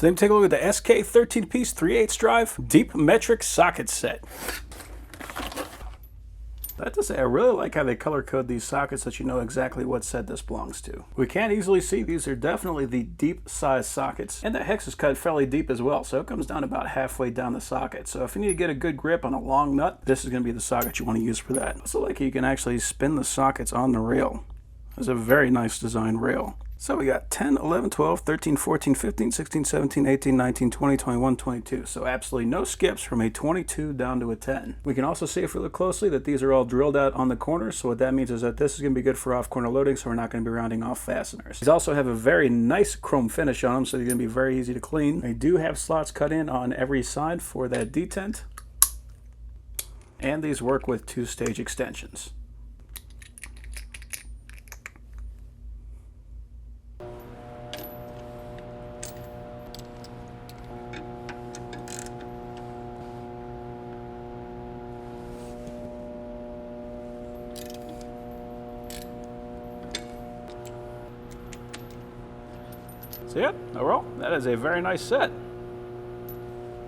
So then take a look at the SK 13-piece 3/8 drive deep metric socket set. I have to say, I really like how they color code these sockets so that you know exactly what set this belongs to. We can easily see these are definitely the deep size sockets, and the hex is cut fairly deep as well, so it comes down about halfway down the socket. So if you need to get a good grip on a long nut, this is going to be the socket you want to use for that. Also, like, you can actually spin the sockets on the rail. It's a very nice design rail. So we got 10, 11, 12, 13, 14, 15, 16, 17, 18, 19, 20, 21, 22. So absolutely no skips from a 22 down to a 10. We can also see if we look closely that these are all drilled out on the corners. So what that means is that this is going to be good for off-corner loading, so we're not going to be rounding off fasteners. These also have a very nice chrome finish on them, so they're going to be very easy to clean. They do have slots cut in on every side for that detent. And these work with 2-stage extensions. So yeah, overall, that is a very nice set.